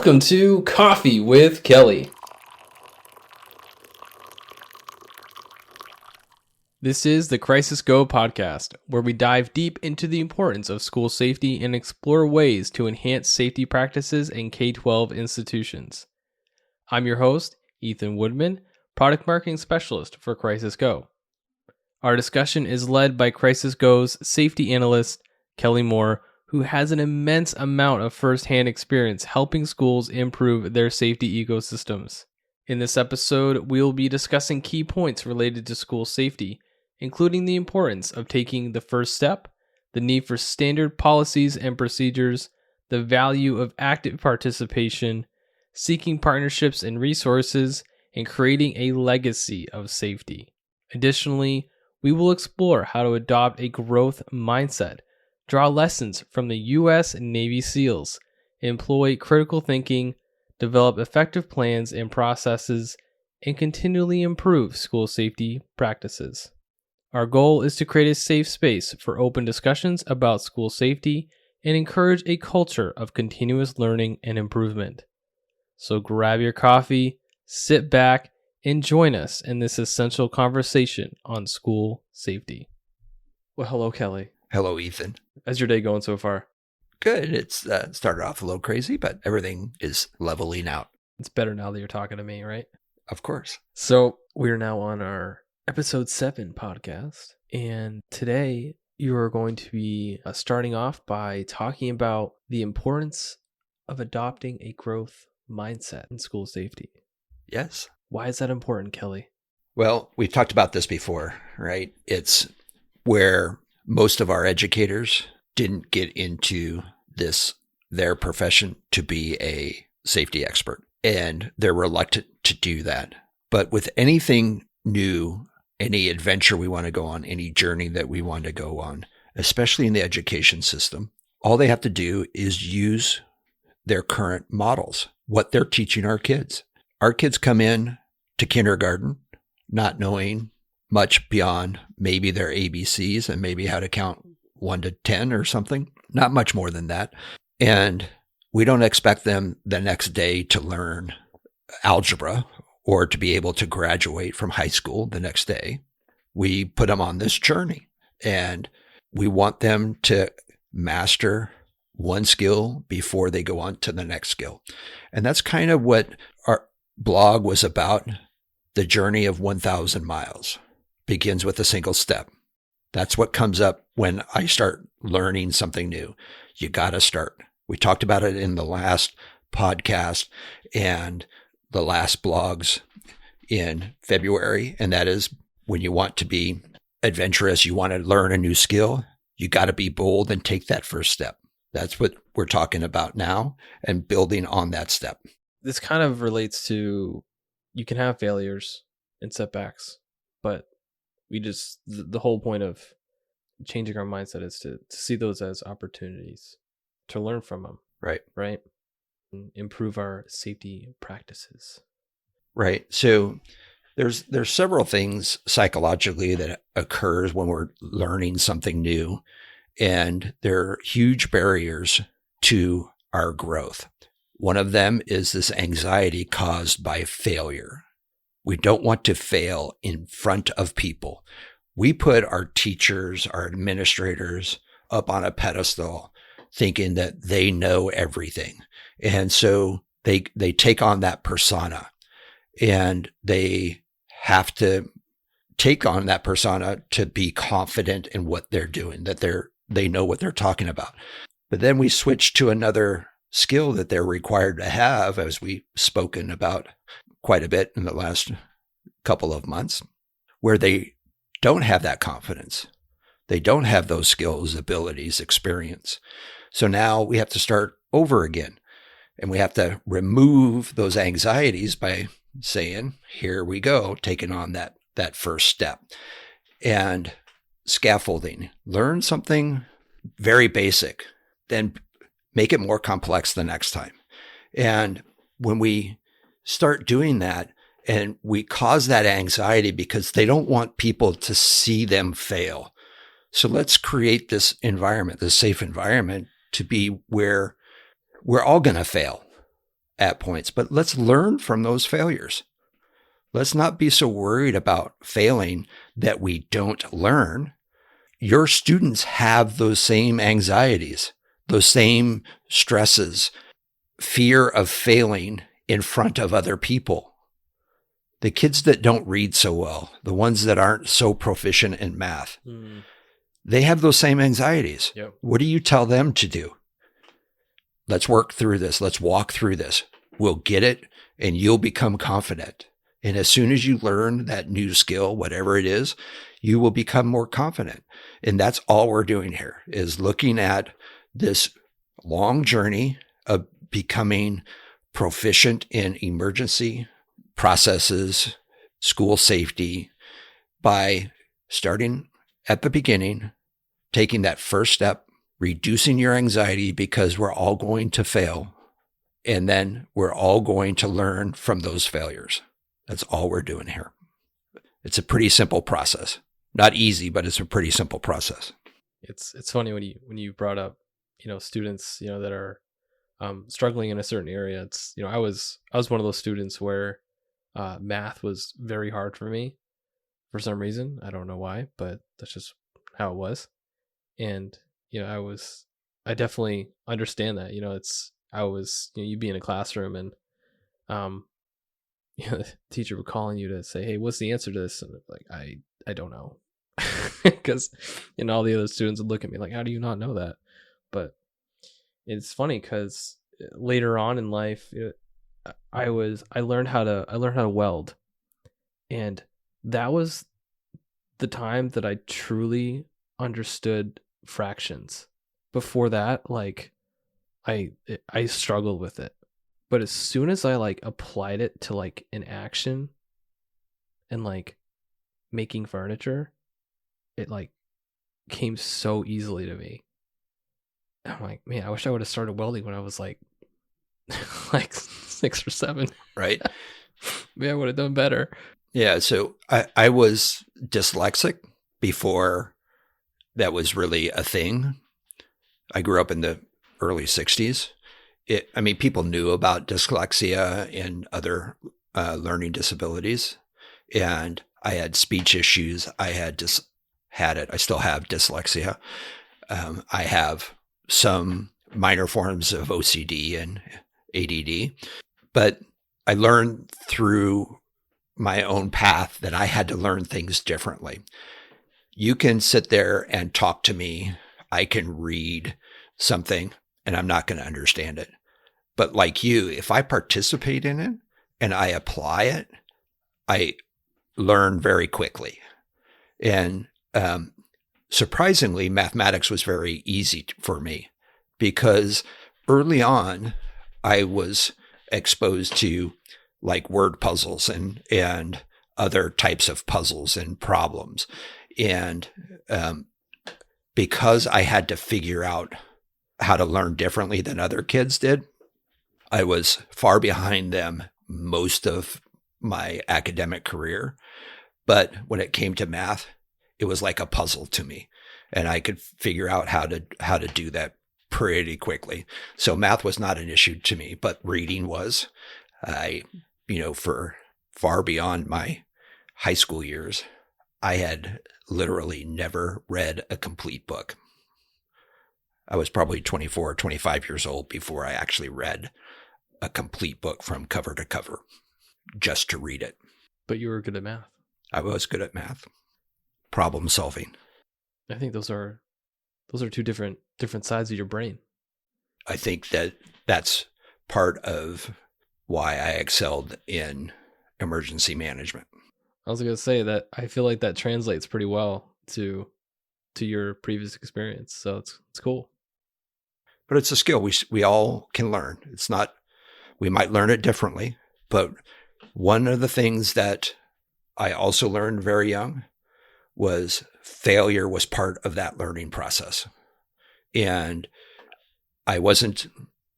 Welcome to Coffee with Kelly. This is the Crisis Go podcast, where we dive deep into the importance of school safety and explore ways to enhance safety practices in K-12 institutions. I'm your host, Ethan Woodman, Product Marketing Specialist for Crisis Go. Our discussion is led by Crisis Go's safety analyst, Kelly Moore, who has an immense amount of first-hand experience helping schools improve their safety ecosystems. In this episode, we will be discussing key points related to school safety, including the importance of taking the first step, the need for standard policies and procedures, the value of active participation, seeking partnerships and resources, and creating a legacy of safety. Additionally, we will explore how to adopt a growth mindset, draw lessons from the U.S. Navy SEALs, employ critical thinking, develop effective plans and processes, and continually improve school safety practices. Our goal is to create a safe space for open discussions about school safety and encourage a culture of continuous learning and improvement. So grab your coffee, sit back, and join us in this essential conversation on school safety. Well, hello, Kelly. Hello, Ethan. How's your day going so far? Good. It's started off a little crazy, but everything is leveling out. It's better now that you're talking to me, right? Of course. So we're now on our episode 7 podcast. And today you are going to be starting off by talking about the importance of adopting a growth mindset in school safety. Yes. Why is that important, Kelly? Well, we've talked about this before, right? It's where most of our educators didn't get into their profession to be a safety expert, and they're reluctant to do that. But with anything new, any adventure we want to go on, any journey that we want to go on, especially in the education system, all they have to do is use their current models, what they're teaching our kids. Our kids come in to kindergarten not knowing much beyond maybe their ABCs and maybe how to count 1 to 10 or something, not much more than that. And we don't expect them the next day to learn algebra or to be able to graduate from high school the next day. We put them on this journey, and we want them to master one skill before they go on to the next skill. And that's kind of what our blog was about. The journey of 1,000 miles begins with a single step. That's what comes up when I start learning something new. You got to start. We talked about it in the last podcast and the last blogs in February. And that is when you want to be adventurous, you want to learn a new skill, you got to be bold and take that first step. That's what we're talking about now and building on that step. This kind of relates to, you can have failures and setbacks, but the whole point of changing our mindset is to see those as opportunities to learn from them. Right. And improve our safety practices. Right. So there's several things psychologically that occurs when we're learning something new, and there are huge barriers to our growth. One of them is this anxiety caused by failure. We don't want to fail in front of people. We put our teachers, our administrators up on a pedestal thinking that they know everything. And so they take on that persona, and they have to take on that persona to be confident in what they're doing, that they know what they're talking about. But then we switch to another skill that they're required to have, as we've spoken about quite a bit in the last couple of months, where they don't have that confidence. They don't have those skills, abilities, experience. So now we have to start over again, and we have to remove those anxieties by saying, here we go, taking on that first step. And scaffolding, learn something very basic, then make it more complex the next time. And when we start doing that, and we cause that anxiety because they don't want people to see them fail. So let's create this environment, this safe environment, to be where we're all going to fail. at points, but let's learn from those failures. Let's not be so worried about failing that we don't learn. Your students have those same anxieties, those same stresses, fear of failing in front of other people. The kids that don't read so well, the ones that aren't so proficient in math, they have those same anxieties. Yep. What do you tell them to do? Let's work through this. Let's walk through this. We'll get it and you'll become confident. And as soon as you learn that new skill, whatever it is, you will become more confident. And that's all we're doing here, is looking at this long journey of becoming proficient in emergency processes, school safety, by starting at the beginning, taking that first step, reducing your anxiety, because we're all going to fail. And then we're all going to learn from those failures. That's all we're doing here. It's a pretty simple process. Not easy, but it's a pretty simple process. It's funny when you brought up, students, that are struggling in a certain area. It's, I was one of those students where math was very hard for me for some reason. I don't know why, but that's just how it was. And, I definitely understand that, you'd be in a classroom and, the teacher would call on you to say, hey, what's the answer to this? And like, I don't know. Because, all the other students would look at me like, how do you not know that? But it's funny because later on in life, I learned how to weld. And that was the time that I truly understood fractions. Before that, like I struggled with it. But as soon as I applied it to an action and making furniture, it came so easily to me. I'm like, man, I wish I would have started welding when I was like 6 or 7. Right. Maybe I would have done better. Yeah. So I was dyslexic before that was really a thing. I grew up in the early 60s. People knew about dyslexia and other learning disabilities. And I had speech issues. I had it. I still have dyslexia. I have some minor forms of OCD and ADD. But I learned through my own path that I had to learn things differently. You can sit there and talk to me. I can read something and I'm not going to understand it. But like you, if I participate in it and I apply it, I learn very quickly. And surprisingly, mathematics was very easy for me because early on, I was exposed to word puzzles and other types of puzzles and problems. And because I had to figure out how to learn differently than other kids did, I was far behind them most of my academic career. But when it came to math, it was like a puzzle to me. And I could figure out how to do that pretty quickly. So math was not an issue to me, but reading was. For far beyond my high school years, I had literally never read a complete book. I was probably 24 or 25 years old before I actually read a complete book from cover to cover, just to read it. But you were good at math. I was good at math. Problem solving. I think those are two different sides of your brain. I think that's part of why I excelled in emergency management. I was going to say that I feel like that translates pretty well to your previous experience. So it's cool. But it's a skill we all can learn. It's not, we might learn it differently, but one of the things that I also learned very young was failure was part of that learning process. And I wasn't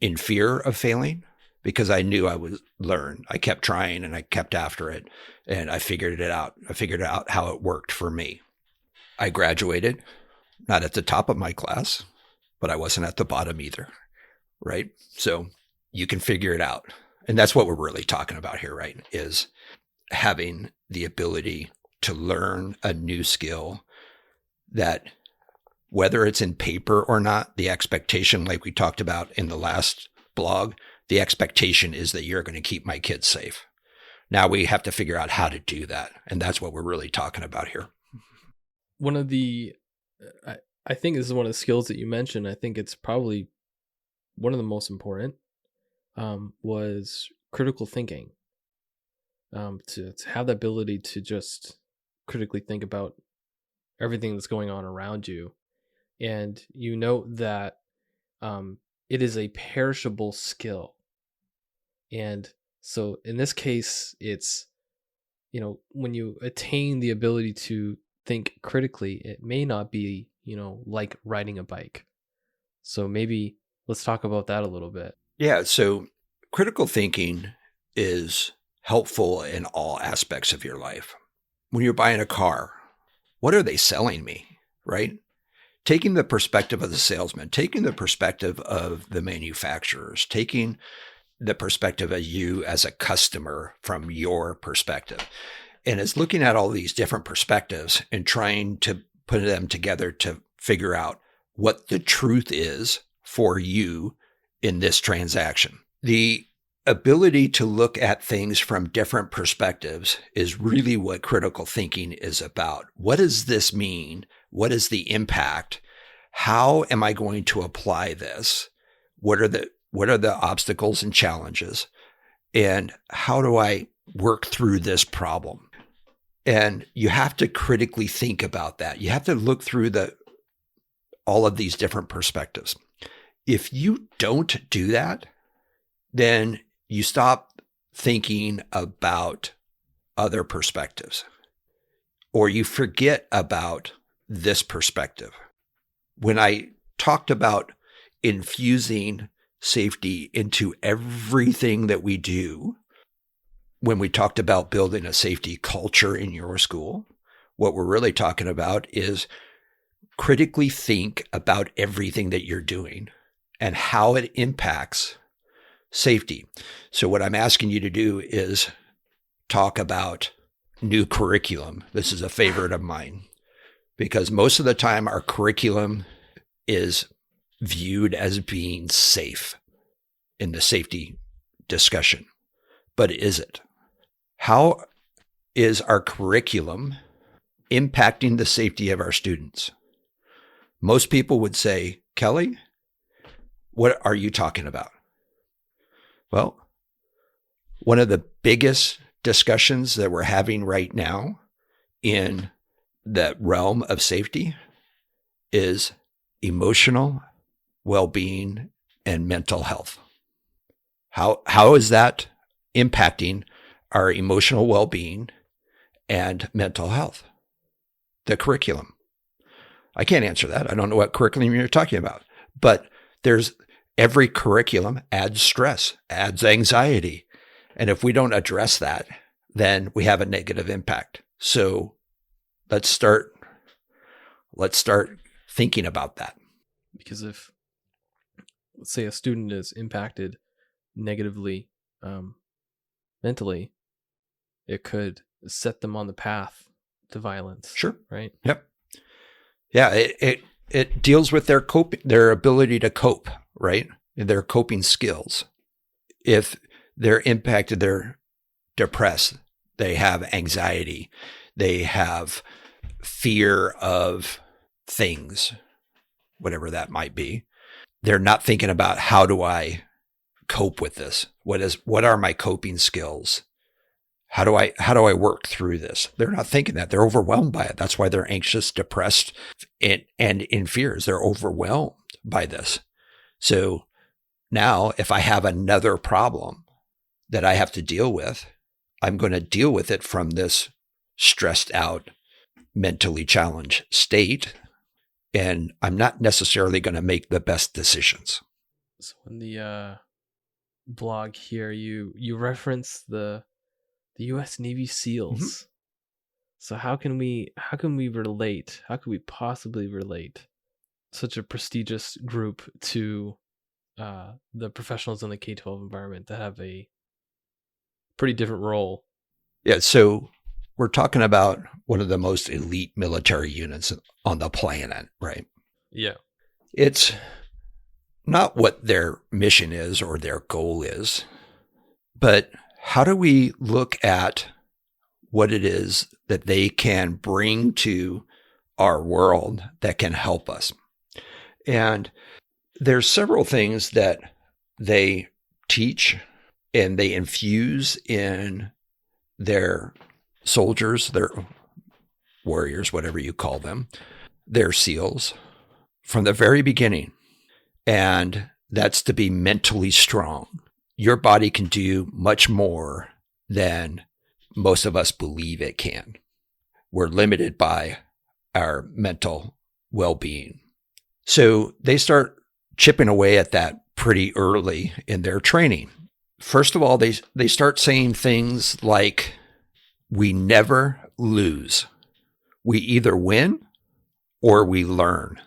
in fear of failing because I knew I would learn. I kept trying and I kept after it and I figured it out. I figured out how it worked for me. I graduated, not at the top of my class, but I wasn't at the bottom either, right? So you can figure it out. And that's what we're really talking about here, right? Is having the ability to learn a new skill that, whether it's in paper or not, the expectation, like we talked about in the last blog, the expectation is that you're going to keep my kids safe. Now we have to figure out how to do that. And that's what we're really talking about here. One of the, I think this is one of the skills that you mentioned. I think it's probably one of the most important, was critical thinking. To have the ability to just critically think about everything that's going on around you. And you know that it is a perishable skill. And so in this case, it's, when you attain the ability to think critically, it may not be, like riding a bike. So maybe let's talk about that a little bit. Yeah. So critical thinking is helpful in all aspects of your life. When you're buying a car, what are they selling me, right? Taking the perspective of the salesman, taking the perspective of the manufacturers, taking the perspective of you as a customer from your perspective. And it's looking at all these different perspectives and trying to put them together to figure out what the truth is for you in this transaction. The ability to look at things from different perspectives is really what critical thinking is about. What does this mean? What is the impact? How am I going to apply this? What are the obstacles and challenges? And how do I work through this problem? And you have to critically think about that. You have to look through all of these different perspectives. If you don't do that, then you stop thinking about other perspectives, or you forget about this perspective. When I talked about infusing safety into everything that we do, when we talked about building a safety culture in your school, what we're really talking about is critically think about everything that you're doing and how it impacts safety. So what I'm asking you to do is talk about new curriculum. This is a favorite of mine because most of the time our curriculum is viewed as being safe in the safety discussion. But is it? How is our curriculum impacting the safety of our students? Most people would say, Kelly, what are you talking about? Well, one of the biggest discussions that we're having right now in the realm of safety is emotional well-being and mental health. How is that impacting our emotional well-being and mental health? The curriculum. I can't answer that. I don't know what curriculum you're talking about, but every curriculum adds stress, adds anxiety. And if we don't address that, then we have a negative impact. So let's start thinking about that. Because if, let's say, a student is impacted negatively mentally, it could set them on the path to violence. Sure. Right? Yep. Yeah, it deals with their ability to cope, right? Their coping skills. If they're impacted, they're depressed, they have anxiety, they have fear of things, whatever that might be. They're not thinking about how do I cope with this? What are my coping skills? How do I work through this? They're not thinking that. They're overwhelmed by it. That's why they're anxious, depressed, and in fears. They're overwhelmed by this. So now if I have another problem that I have to deal with, I'm going to deal with it from this stressed out, mentally challenged state. And I'm not necessarily going to make the best decisions. So in the blog here, you reference the U.S. Navy SEALs. Mm-hmm. So how can we relate? How could we possibly relate such a prestigious group to the professionals in the K-12 environment that have a pretty different role. Yeah. So we're talking about one of the most elite military units on the planet, right? Yeah. It's not what their mission is or their goal is, but how do we look at what it is that they can bring to our world that can help us? And there's several things that they teach and they infuse in their soldiers, their warriors, whatever you call them, their SEALs from the very beginning. And that's to be mentally strong. Your body can do much more than most of us believe it can. We're limited by our mental well-being. So they start chipping away at that pretty early in their training. First of all, they start saying things like, we never lose. We either win or we learn.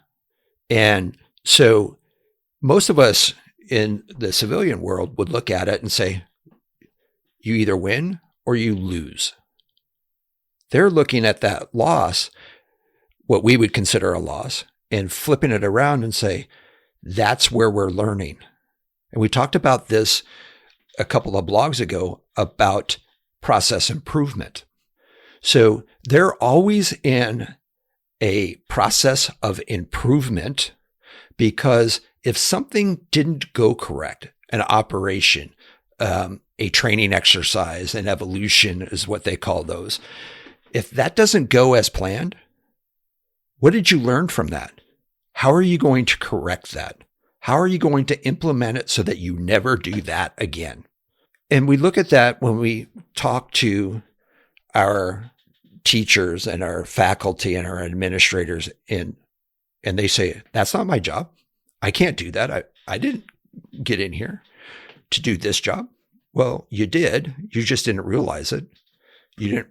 And so most of us in the civilian world would look at it and say, you either win or you lose. They're looking at that loss, what we would consider a loss, and flipping it around and say, that's where we're learning. And we talked about this a couple of blogs ago about process improvement. So they're always in a process of improvement, because if something didn't go correct, an operation, a training exercise, an evolution is what they call those. If that doesn't go as planned, what did you learn from that? How are you going to correct that? How are you going to implement it so that you never do that again? And we look at that when we talk to our teachers and our faculty and our administrators, and they say, that's not my job. I can't do that. I didn't get in here to do this job. Well, you did. You just didn't realize it. You didn't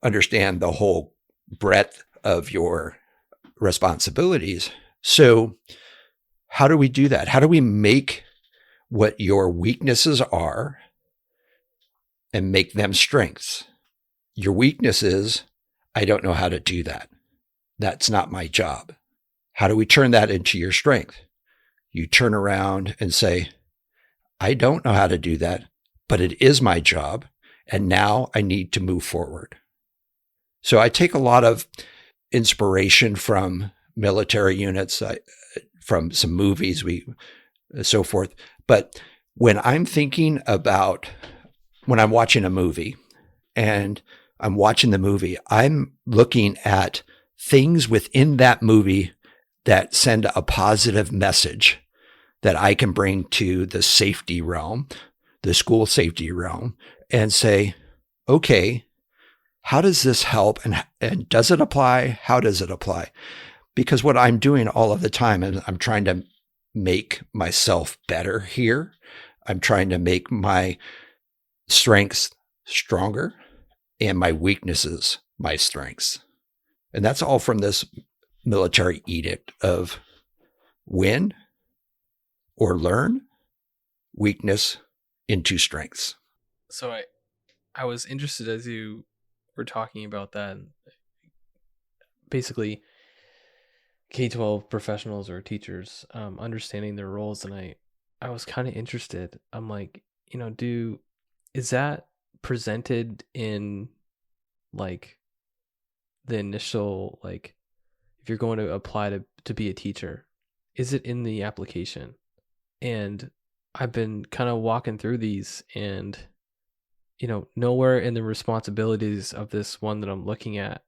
understand the whole breadth of your responsibilities. So how do we do that? How do we make what your weaknesses are and make them strengths? Your weakness is, I don't know how to do that. That's not my job. How do we turn that into your strength? You turn around and say, I don't know how to do that, but it is my job. And now I need to move forward. So I take a lot of inspiration from military units, from some movies, so forth. But when I'm thinking about, when I'm watching a movie and I'm watching the movie, I'm looking at things within that movie that send a positive message that I can bring to the safety realm, the school safety realm, and say, okay, how does this help? And does it apply? How does it apply? Because what I'm doing all of the time is I'm trying to make myself better here. I'm trying to make my strengths stronger and my weaknesses my strengths. And that's all from this military edict of win or learn, weakness into strengths. So I was interested as you were talking about that. Basically, K-12 professionals or teachers understanding their roles, and I was kind of interested. I'm like, is that presented in like the initial, like if you're going to apply to be a teacher, is it in the application? And I've been kind of walking through these, and nowhere in the responsibilities of this one that I'm looking at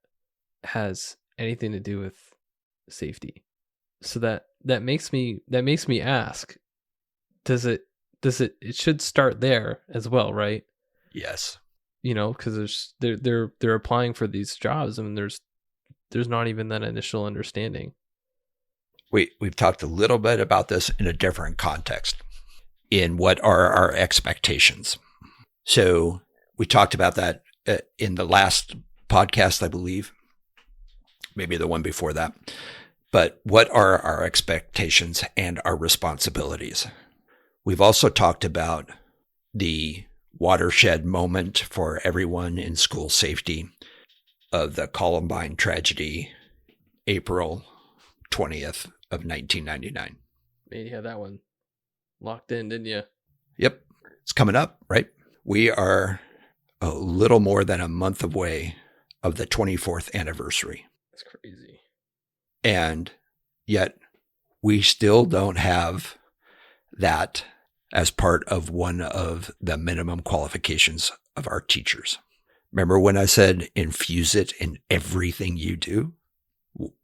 has anything to do with safety. So that makes me ask, it should start there as well, right? Yes. Because they're applying for these jobs, and there's not even that initial understanding. We've talked a little bit about this in a different context, in what are our expectations. So we talked about that in the last podcast, I believe, maybe the one before that. But what are our expectations and our responsibilities? We've also talked about the watershed moment for everyone in school safety of the Columbine tragedy, April 20th of 1999. Man, you had that one locked in, didn't you? Yep. It's coming up, right? We are a little more than a month away of the 24th anniversary. That's crazy. And yet we still don't have that as part of one of the minimum qualifications of our teachers. Remember when I said infuse it in everything you do?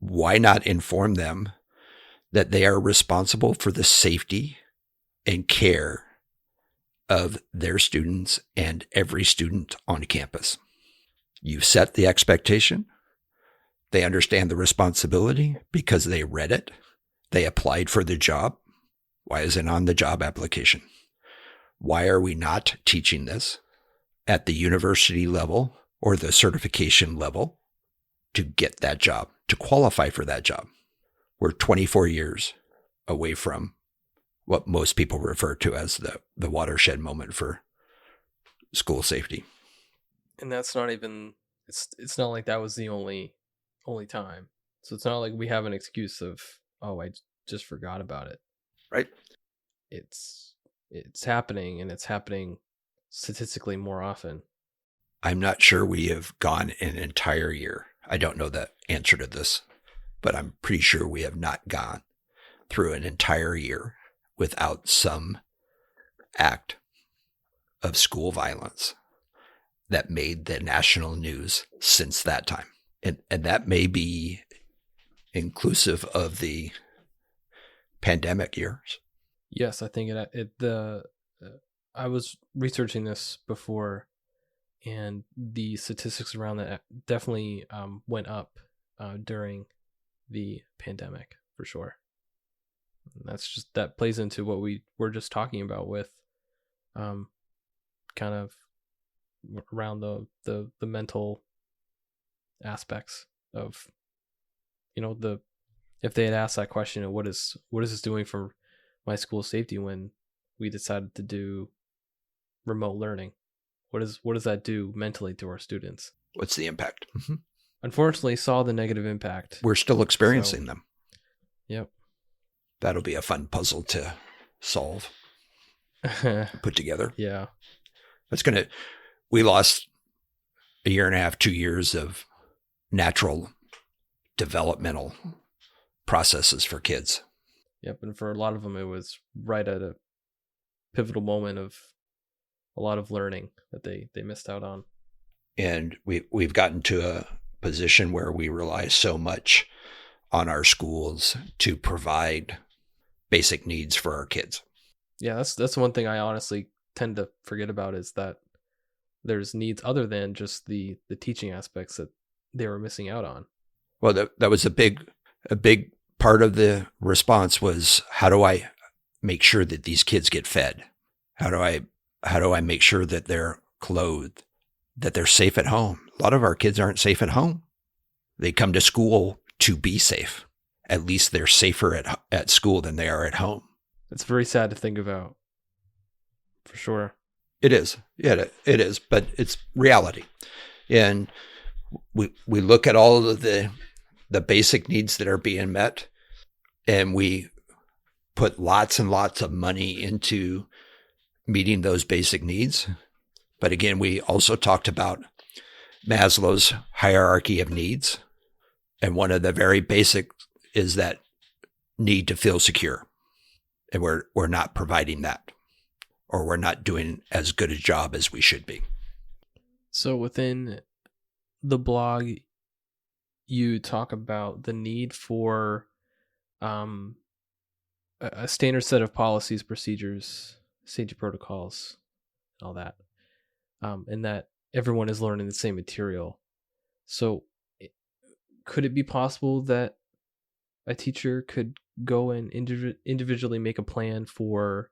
Why not inform them that they are responsible for the safety and care of their students and every student on campus? You set the expectation. They understand the responsibility because they read it. They applied for the job. Why is it on the job application? Why are we not teaching this at the university level or the certification level to get that job, to qualify for that job? We're 24 years away from what most people refer to as the watershed moment for school safety. And that's not even, it's not like that was the only time. So it's not like we have an excuse of, oh, I just forgot about it. Right. It's happening, and it's happening statistically more often. I'm not sure we have gone an entire year. I don't know the answer to this, but I'm pretty sure we have not gone through an entire year without some act of school violence that made the national news since that time. And that may be inclusive of the pandemic years. Yes, I think I was researching this before, and the statistics around that definitely went up during the pandemic, for sure. And that plays into what we were just talking about with kind of around the mental aspects of, if they had asked that question, what is this doing for my school safety when we decided to do remote learning? What does that do mentally to our students? What's the impact? Mm-hmm. Unfortunately, saw the negative impact. We're still experiencing them. Yep. That'll be a fun puzzle to solve, put together. Yeah. We lost a year and a half, 2 years of natural developmental processes for kids. Yep. And for a lot of them, it was right at a pivotal moment of a lot of learning that they missed out on. And we've gotten to a position where we rely so much on our schools to provide basic needs for our kids. Yeah, that's one thing I honestly tend to forget about, is that there's needs other than just the teaching aspects that they were missing out on. Well, that was a big part of the response was, how do I make sure that these kids get fed? How do I make sure that they're clothed, that they're safe at home? A lot of our kids aren't safe at home. They come to school to be safe. At least they're safer at school than they are at home. It's very sad to think about, for sure. It is. Yeah, it is, but it's reality. And we look at all of the basic needs that are being met, and we put lots and lots of money into meeting those basic needs. But again, we also talked about Maslow's hierarchy of needs. And one of the very basic is that need to feel secure. And we're not providing that, or we're not doing as good a job as we should be. So within the blog, you talk about the need for a standard set of policies, procedures, safety protocols, all that, and that everyone is learning the same material. So could it be possible that a teacher could go and individually make a plan for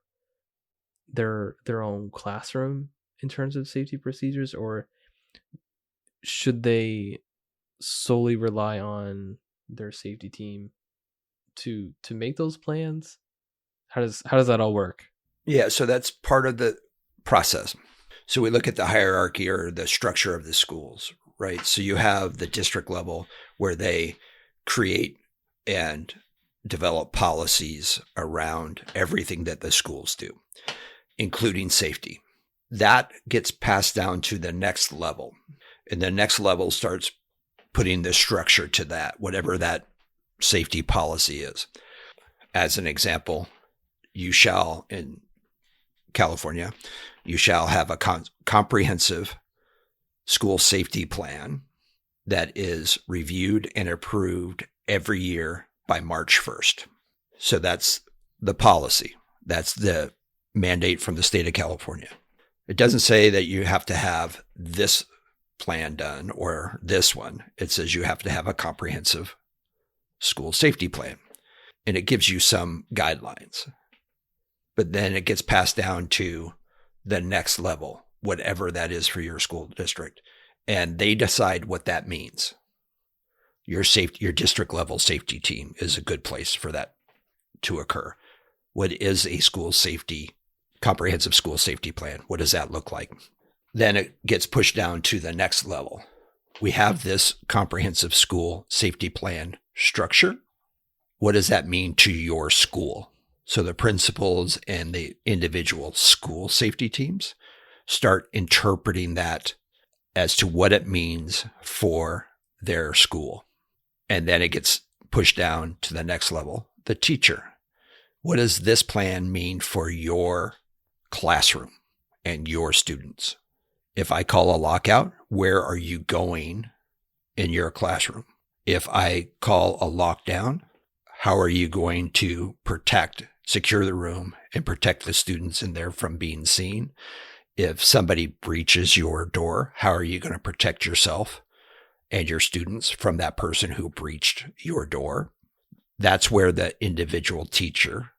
their own classroom in terms of safety procedures, or should they solely rely on their safety team to make those plans? How does that all work? Yeah, so that's part of the process. So we look at the hierarchy or the structure of the schools, right? So you have the district level where they create and develop policies around everything that the schools do, including safety. That gets passed down to the next level. And the next level starts putting the structure to that, whatever that safety policy is. As an example, you shall, in California, you shall have a comprehensive school safety plan that is reviewed and approved every year by March 1st. So that's the policy. That's the mandate from the state of California. It doesn't say that you have to have this plan done or this one. It says you have to have a comprehensive school safety plan. And it gives you some guidelines. But then it gets passed down to the next level, whatever that is for your school district. And they decide what that means. Your district level safety team is a good place for that to occur. What is a comprehensive school safety plan? What does that look like? Then it gets pushed down to the next level. We have this comprehensive school safety plan structure. What does that mean to your school? So the principals and the individual school safety teams start interpreting that as to what it means for their school. And then it gets pushed down to the next level, the teacher. What does this plan mean for your classroom and your students? If I call a lockout, where are you going in your classroom? If I call a lockdown, how are you going to secure the room and protect the students in there from being seen? If somebody breaches your door, how are you going to protect yourself and your students from that person who breached your door? That's where the individual teacher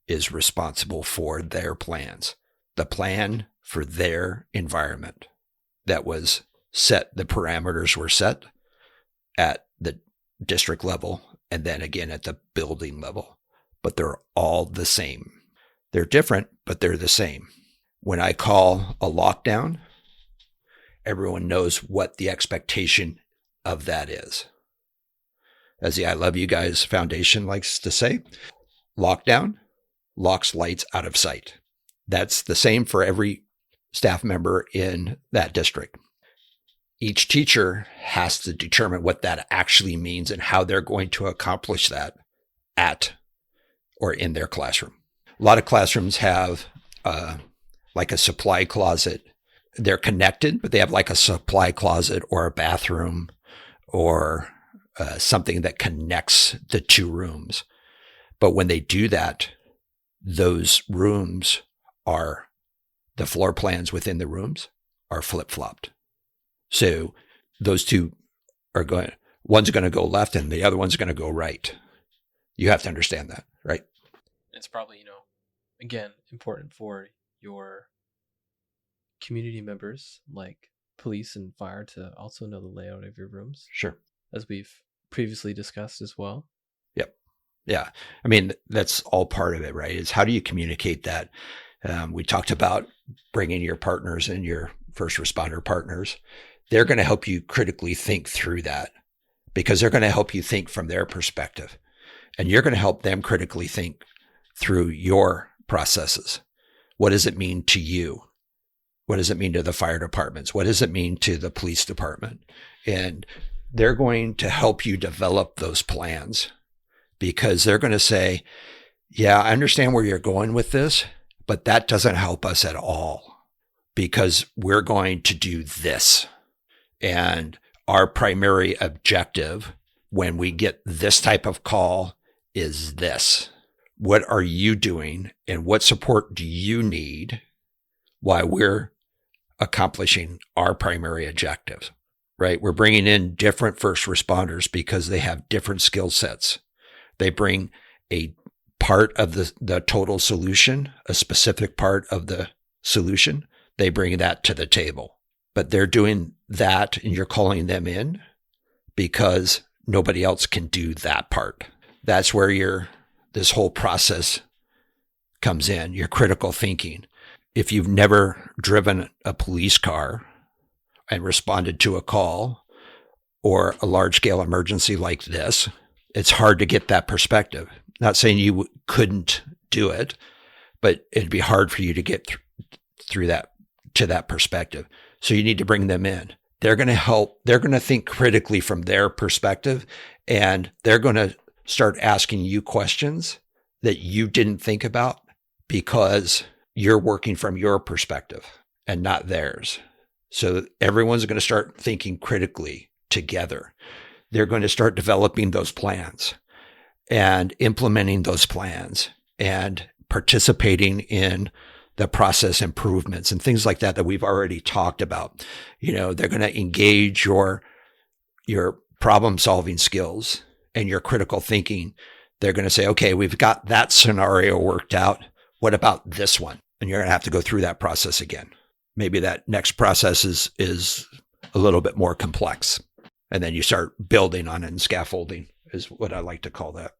is responsible for their plans. The plan for their environment that was set, the parameters were set at the district level and then again at the building level, but they're all the same. They're different, but they're the same. When I call a lockdown, everyone knows what the expectation of that is. As the I Love You Guys Foundation likes to say, lockdown locks lights out of sight. That's the same for every staff member in that district. Each teacher has to determine what that actually means and how they're going to accomplish that at or in their classroom. A lot of classrooms have like a supply closet. They're connected, but they have like a supply closet or a bathroom or something that connects the two rooms. But when they do that, those rooms are, the floor plans within the rooms are flip-flopped. So those two are one's going to go left and the other one's going to go right. You have to understand that, right? It's probably, again, important for your community members like police and fire to also know the layout of your rooms. Sure. As we've previously discussed as well. Yep. Yeah. I mean, that's all part of it, right? Is how do you communicate that? We talked about bringing your partners and your first responder partners. They're going to help you critically think through that because they're going to help you think from their perspective. And you're going to help them critically think through your processes. What does it mean to you? What does it mean to the fire departments? What does it mean to the police department? And they're going to help you develop those plans because they're going to say, yeah, I understand where you're going with this, but that doesn't help us at all because we're going to do this. And our primary objective when we get this type of call is this. What are you doing and what support do you need while we're accomplishing our primary objectives, right? We're bringing in different first responders because they have different skill sets. They bring a part of the total solution, a specific part of the solution. They bring that to the table, but they're doing that and you're calling them in because nobody else can do that part. That's where this whole process comes in, your critical thinking. if you've never driven a police car and responded to a call or a large scale emergency like this, it's hard to get that perspective. Not saying you couldn't do it, but it'd be hard for you to get through that to that perspective. So you need to bring them in. They're going to help. They're going to think critically from their perspective, and they're going to start asking you questions that you didn't think about because you're working from your perspective and not theirs. So everyone's going to start thinking critically together. They're going to start developing those plans and implementing those plans and participating in the process improvements and things like that we've already talked about. They're going to engage your problem solving skills and your critical thinking. They're going to say, okay, we've got that scenario worked out. What about this one? And you're going to have to go through that process again. Maybe that next process is a little bit more complex. And then you start building on it, and scaffolding is what I like to call that.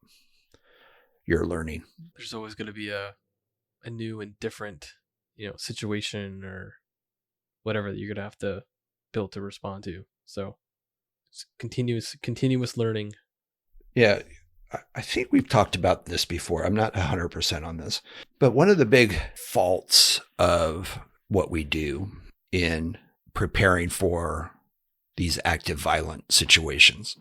You're learning. There's always going to be a new and different, situation or whatever that you're going to have to build to respond to. So it's continuous learning. Yeah. I think we've talked about this before. I'm not 100% on this, but one of the big faults of what we do in preparing for these active violent situations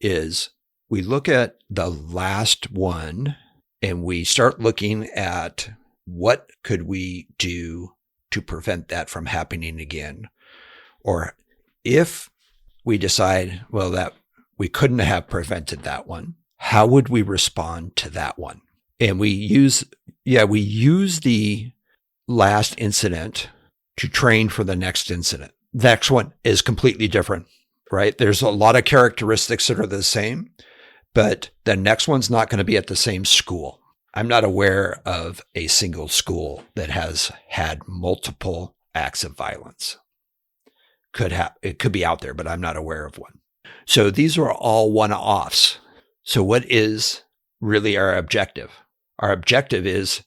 is we look at the last one and we start looking at what could we do to prevent that from happening again. Or if we decide, well, that we couldn't have prevented that one, how would we respond to that one? And we use the last incident to train for the next incident. The next one is completely different, right? There's a lot of characteristics that are the same, but the next one's not going to be at the same school. I'm not aware of a single school that has had multiple acts of violence. It could be out there, but I'm not aware of one. So these are all one-offs. So what is really our objective? Our objective is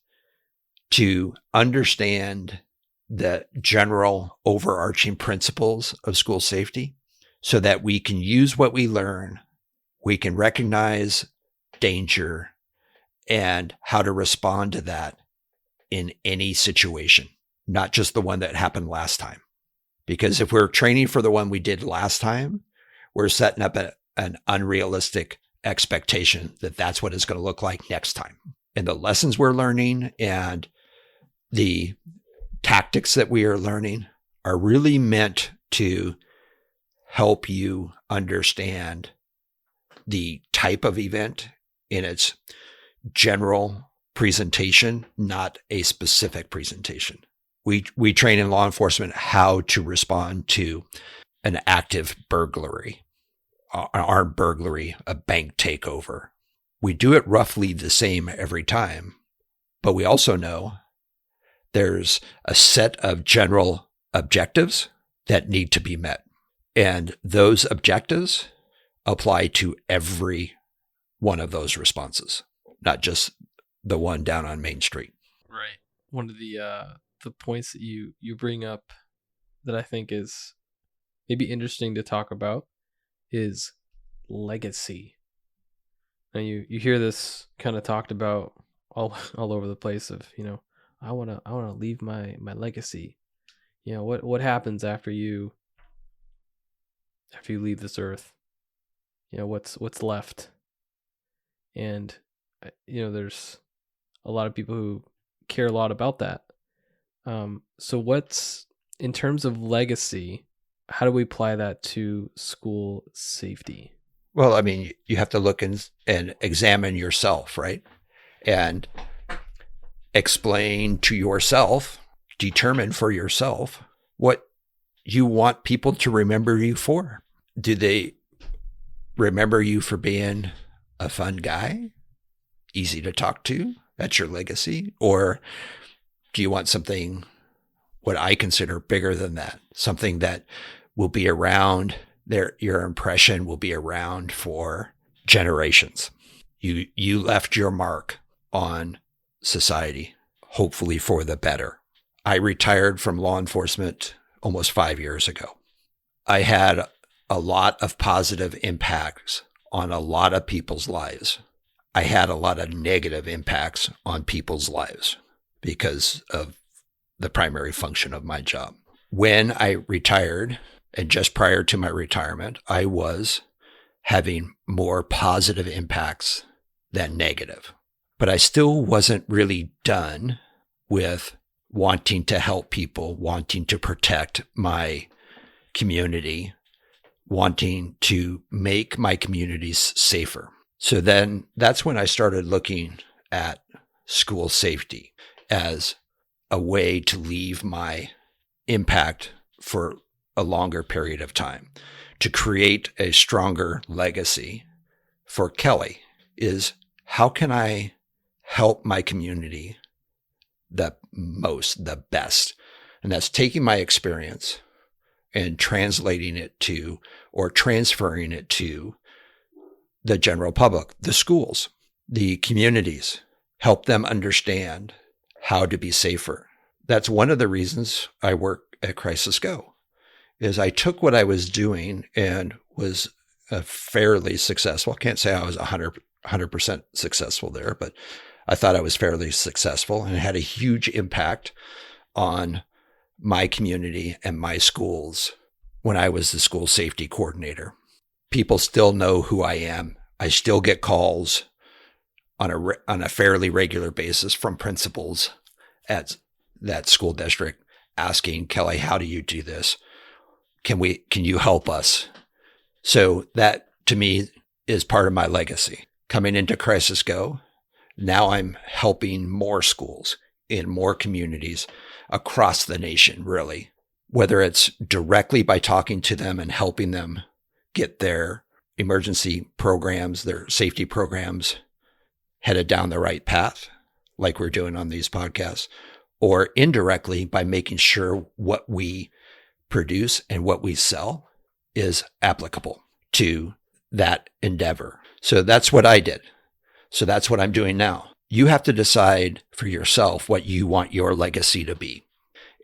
to understand the general overarching principles of school safety so that we can use what we learn, we can recognize danger and how to respond to that in any situation, not just the one that happened last time. Because if we're training for the one we did last time, we're setting up an unrealistic expectation that that's what it's going to look like next time. And the lessons we're learning and the tactics that we are learning are really meant to help you understand the type of event in its general presentation, not a specific presentation. We train in law enforcement how to respond to an active burglary, an armed burglary, a bank takeover. We do it roughly the same every time, but we also know there's a set of general objectives that need to be met. And those objectives apply to every one of those responses, not just the one down on Main Street. Right. One of the points that you bring up that I think is maybe interesting to talk about is legacy. Now you hear this kind of talked about all over the place of, I want to leave my legacy. What happens after you leave this earth? What's left? And there's a lot of people who care a lot about that. So what's, in terms of legacy, how do we apply that to school safety? Well, I mean, you have to look and examine yourself, right? And explain to yourself, determine for yourself what you want people to remember you for. Do they remember you for being a fun guy, easy to talk to? That's your legacy. Or do you want something, what I consider bigger than that, something that will be around your impression will be around for generations. You left your mark on society, hopefully for the better. I retired from law enforcement almost 5 years ago. I had a lot of positive impacts on a lot of people's lives. I had a lot of negative impacts on people's lives because of the primary function of my job. When I retired, and just prior to my retirement, I was having more positive impacts than negative. But I still wasn't really done with wanting to help people, wanting to protect my community, wanting to make my communities safer. So then that's when I started looking at school safety as a way to leave my impact for a longer period of time, to create a stronger legacy for Kelly. Is how can I help my community the most, the best? And that's taking my experience and translating it to, or transferring it to the general public, the schools, the communities, help them understand how to be safer. That's one of the reasons I work at Crisis Go, is I took what I was doing and was fairly successful. I can't say I was 100% successful there, but I thought I was fairly successful and had a huge impact on my community and my schools when I was the school safety coordinator. People still know who I am. I still get calls on a fairly regular basis from principals at that school district asking, Kelly, how do you do this? Can you help us? So that to me is part of my legacy. Coming into Crisis Go, now I'm helping more schools in more communities across the nation, really, whether it's directly by talking to them and helping them get their emergency programs, their safety programs headed down the right path, like we're doing on these podcasts, or indirectly by making sure what we produce and what we sell is applicable to that endeavor. So that's what I did. So that's what I'm doing now. You have to decide for yourself what you want your legacy to be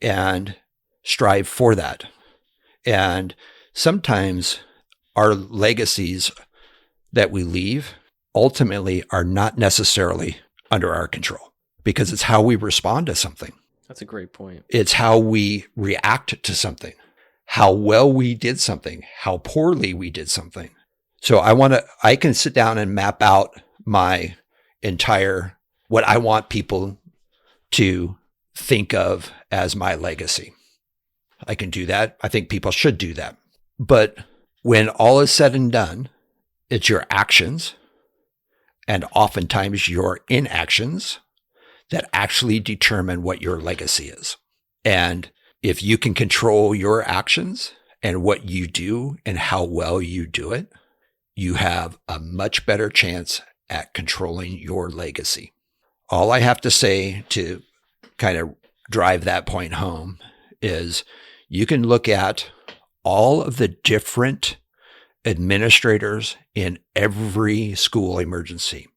and strive for that. And sometimes our legacies that we leave ultimately are not necessarily under our control, because it's how we respond to something. That's a great point. It's how we react to something, how well we did something, how poorly we did something. So I can sit down and map out my entire, what I want people to think of as my legacy. I can do that. I think people should do that. But when all is said and done, it's your actions and oftentimes your inactions that actually determine what your legacy is. And if you can control your actions and what you do and how well you do it, you have a much better chance at controlling your legacy. All I have to say to kind of drive that point home is you can look at all of the different administrators in every school emergency,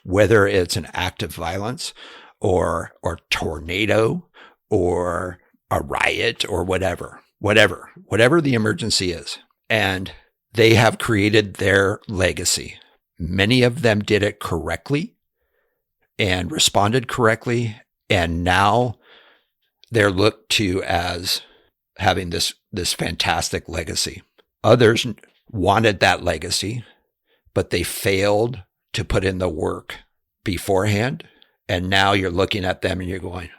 whether it's an act of violence or tornado or a riot or whatever the emergency is. And they have created their legacy. Many of them did it correctly and responded correctly. And now they're looked to as having this fantastic legacy. Others wanted that legacy, but they failed to put in the work beforehand. And now you're looking at them and you're going,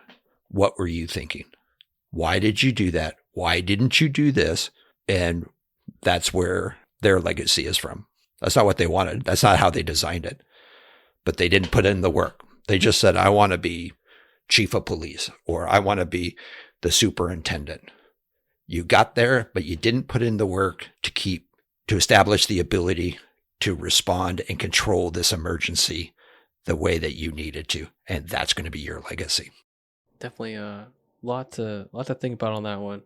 what were you thinking? Why did you do that? Why didn't you do this? And that's where their legacy is from. That's not what they wanted. That's not how they designed it. But they didn't put in the work. They just said, I want to be chief of police, or I want to be the superintendent. You got there, but you didn't put in the work to establish the ability to respond and control this emergency the way that you needed to. And that's going to be your legacy. Definitely a lot to think about on that one.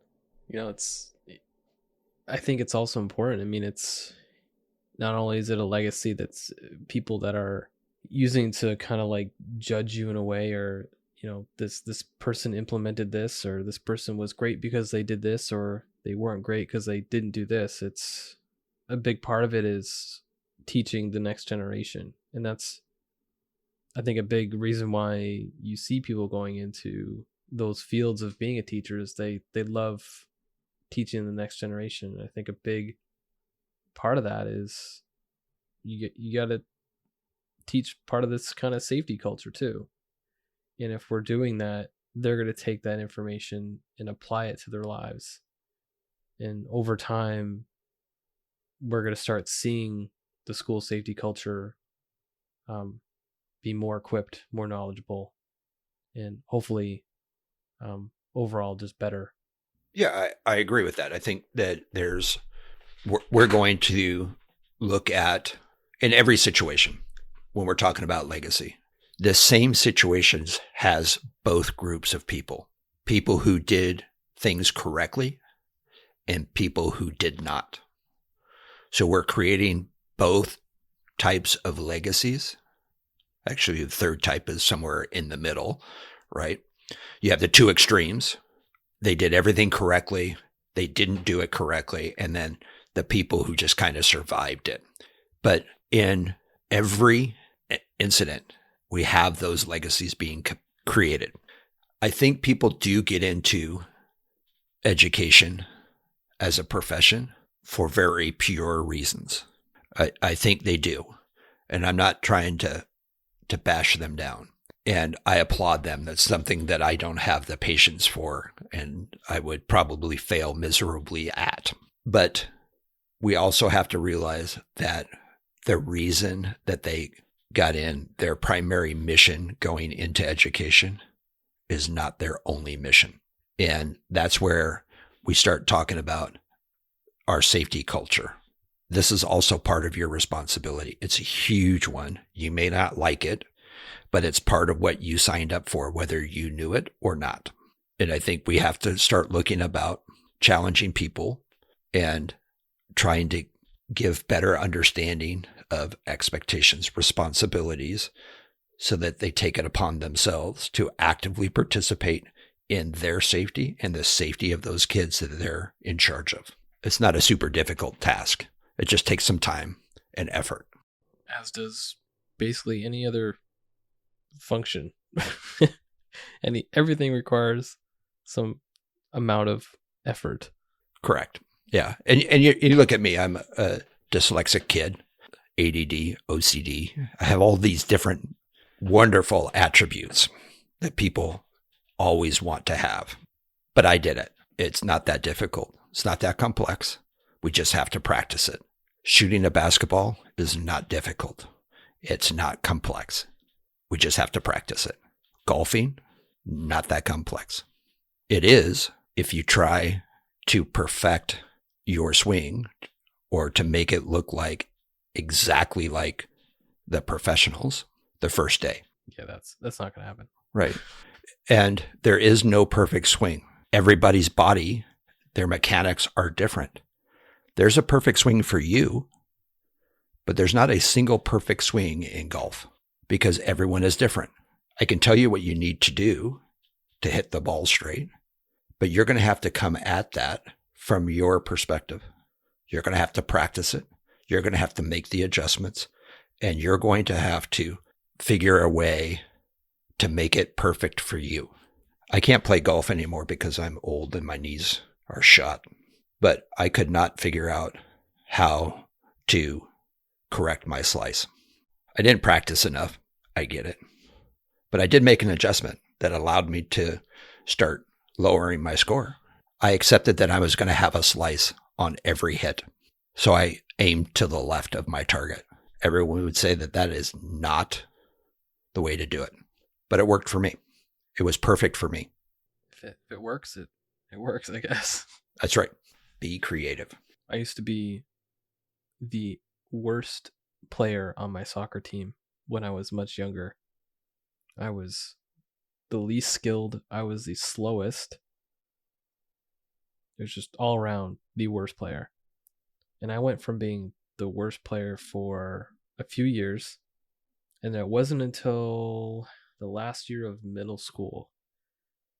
I think it's also important. I mean, it's not only is it a legacy that's people that are using to kind of like judge you in a way, or this person implemented this, or this person was great because they did this, or they weren't great because they didn't do this. It's a big part of it is teaching the next generation. And that's, I think, a big reason why you see people going into those fields of being a teacher is they love teaching the next generation. I think a big part of that is you got to teach part of this kind of safety culture too. And if we're doing that, they're going to take that information and apply it to their lives. And over time, we're going to start seeing the school safety culture be more equipped, more knowledgeable, and hopefully overall just better. Yeah, I agree with that. I think that we're going to look at, in every situation, when we're talking about legacy, the same situations has both groups of people who did things correctly and people who did not. So we're creating both types of legacies. Actually, the third type is somewhere in the middle, right? You have the two extremes. They did everything correctly. They didn't do it correctly. And then the people who just kind of survived it. But in every incident, we have those legacies being created. I think people do get into education as a profession for very pure reasons. I think they do. And I'm not trying to bash them down. And I applaud them. That's something that I don't have the patience for, and I would probably fail miserably at. But we also have to realize that the reason that they got in, their primary mission going into education, is not their only mission. And that's where we start talking about our safety culture. This is also part of your responsibility. It's a huge one. You may not like it, but it's part of what you signed up for, whether you knew it or not. And I think we have to start looking about challenging people and trying to give better understanding of expectations, responsibilities, so that they take it upon themselves to actively participate in their safety and the safety of those kids that they're in charge of. It's not a super difficult task. It just takes some time and effort. As does basically any other function. Everything requires some amount of effort. Correct. Yeah. And you look at me, I'm a dyslexic kid, ADD, OCD. I have all these different wonderful attributes that people always want to have. But I did it. It's not that difficult. It's not that complex. We just have to practice it. Shooting a basketball is not difficult. It's not complex. We just have to practice it. Golfing, not that complex. It is if you try to perfect your swing or to make it look like exactly like the professionals the first day. Yeah, that's not going to happen. Right. And there is no perfect swing. Everybody's body, their mechanics are different. There's a perfect swing for you, but there's not a single perfect swing in golf because everyone is different. I can tell you what you need to do to hit the ball straight, but you're going to have to come at that from your perspective. You're going to have to practice it. You're going to have to make the adjustments, and you're going to have to figure a way to make it perfect for you. I can't play golf anymore because I'm old and my knees are shot, but I could not figure out how to correct my slice. I didn't practice enough. I get it. But I did make an adjustment that allowed me to start lowering my score. I accepted that I was going to have a slice on every hit. So I aimed to the left of my target. Everyone would say that that is not the way to do it, but it worked for me. It was perfect for me. If it works, it works, I guess. That's right. Be creative. I used to be the worst player on my soccer team when I was much younger. I was the least skilled. I was the slowest. It was just all around the worst player. And I went from being the worst player for a few years. And it wasn't until the last year of middle school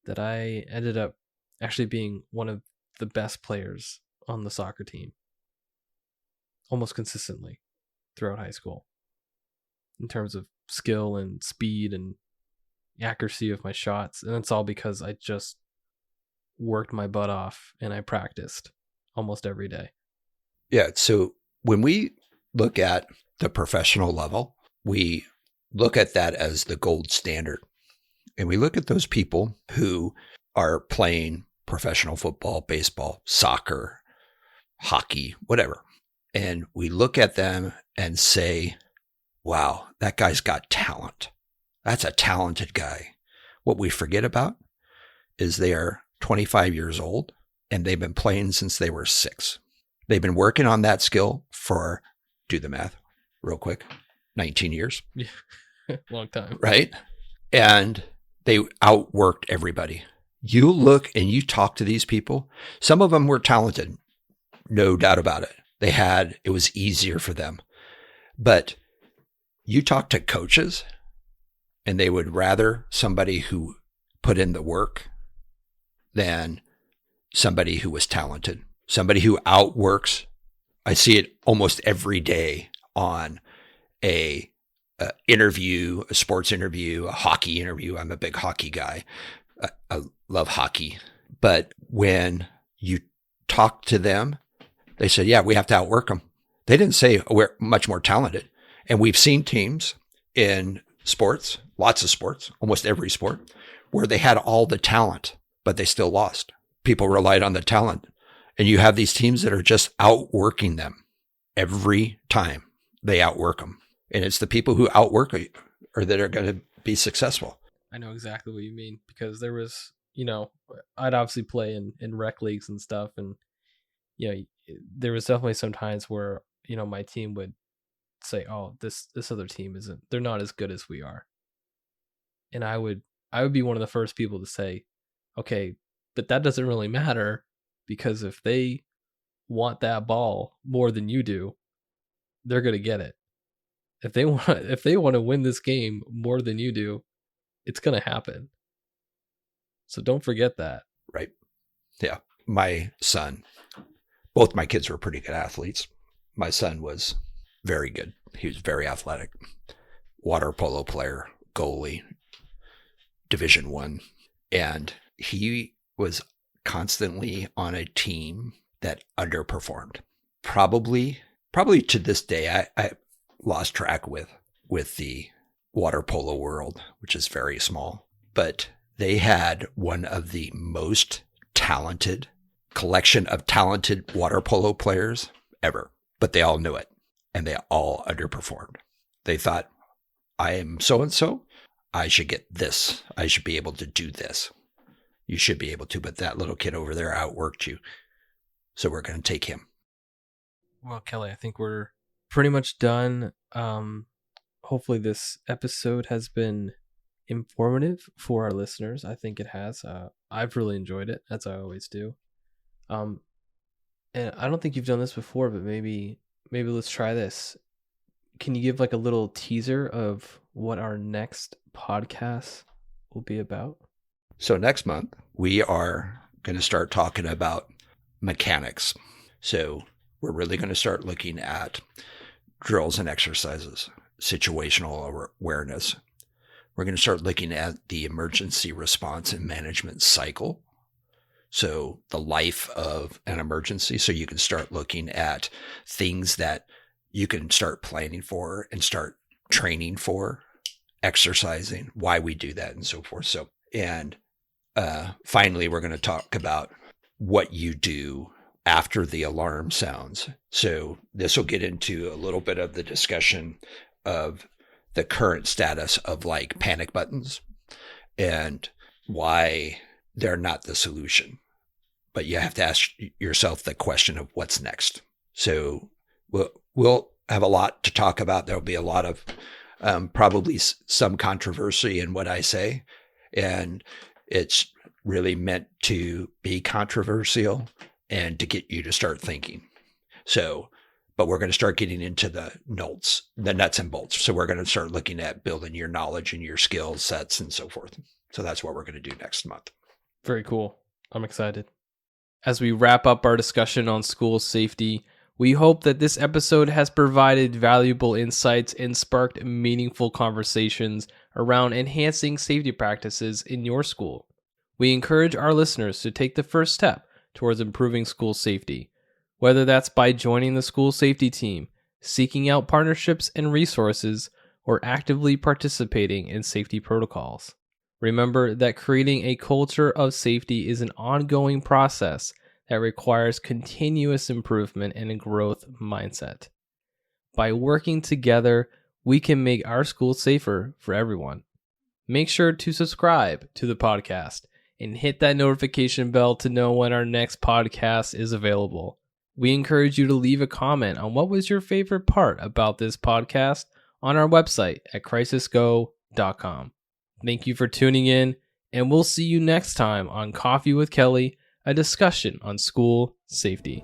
that I ended up actually being one of the best players on the soccer team almost consistently throughout high school in terms of skill and speed and accuracy of my shots. And it's all because I just worked my butt off and I practiced almost every day. Yeah. So when we look at the professional level, we look at that as the gold standard. And we look at those people who are playing professional football, baseball, soccer, hockey, whatever. And we look at them and say, wow, that guy's got talent. That's a talented guy. What we forget about is they are 25 years old and they've been playing since they were 6. They've been working on that skill for, do the math real quick, 19 years. Yeah, long time. Right? And they outworked everybody. You look and you talk to these people. Some of them were talented, no doubt about it. It was easier for them. But you talk to coaches and they would rather somebody who put in the work than somebody who was talented, somebody who outworks. I see it almost every day on a interview, a sports interview, a hockey interview. I'm a big hockey guy. I love hockey. But when you talk to them, they said, yeah, we have to outwork them. They didn't say we're much more talented. And we've seen teams in sports, lots of sports, almost every sport, where they had all the talent, but they still lost. People relied on the talent. And you have these teams that are just outworking them every time. They outwork them. And it's the people who outwork or that are going to be successful. I know exactly what you mean, because there was, I'd obviously play in rec leagues and stuff. And, there was definitely some times where, my team would say, oh, this other team they're not as good as we are. And I would be one of the first people to say, okay, but that doesn't really matter, because if they want that ball more than you do, they're going to get it. If they want to win this game more than you do, it's going to happen. So don't forget that. Right. Yeah. My son, both my kids were pretty good athletes. My son was very good. He was very athletic. Water polo player, goalie, Division I. And he was constantly on a team that underperformed. Probably to this day, I lost track with the water polo world, which is very small. But they had one of the most talented collection of talented water polo players ever. But they all knew it, and they all underperformed. They thought, I am so-and-so. I should get this. I should be able to do this. You should be able to, but that little kid over there outworked you. So we're going to take him. Well, Kelly, I think we're pretty much done. Hopefully this episode has been informative for our listeners. I think it has. I've really enjoyed it, as I always do. And I don't think you've done this before, but maybe let's try this. Can you give like a little teaser of what our next podcast will be about? So next month, we are going to start talking about mechanics. So we're really going to start looking at drills and exercises, situational awareness. We're going to start looking at the emergency response and management cycle. So the life of an emergency. So you can start looking at things that you can start planning for and start training for, exercising, why we do that and so forth. So, and finally, we're going to talk about what you do after the alarm sounds. So this will get into a little bit of the discussion of the current status of like panic buttons and why they're not the solution. But you have to ask yourself the question of what's next. So we'll have a lot to talk about. There'll be a lot of probably some controversy in what I say. And it's really meant to be controversial and to get you to start thinking. So but we're going to start getting into the nuts and bolts. So we're going to start looking at building your knowledge and your skill sets and so forth. So that's what we're going to do next month. Very cool. I'm excited. As we wrap up our discussion on school safety, we hope that this episode has provided valuable insights and sparked meaningful conversations around enhancing safety practices in your school. We encourage our listeners to take the first step towards improving school safety, whether that's by joining the school safety team, seeking out partnerships and resources, or actively participating in safety protocols. Remember that creating a culture of safety is an ongoing process that requires continuous improvement and a growth mindset. By working together, we can make our schools safer for everyone. Make sure to subscribe to the podcast and hit that notification bell to know when our next podcast is available. We encourage you to leave a comment on what was your favorite part about this podcast on our website at crisisgo.com. Thank you for tuning in, and we'll see you next time on Coffee with Kelly, a discussion on school safety.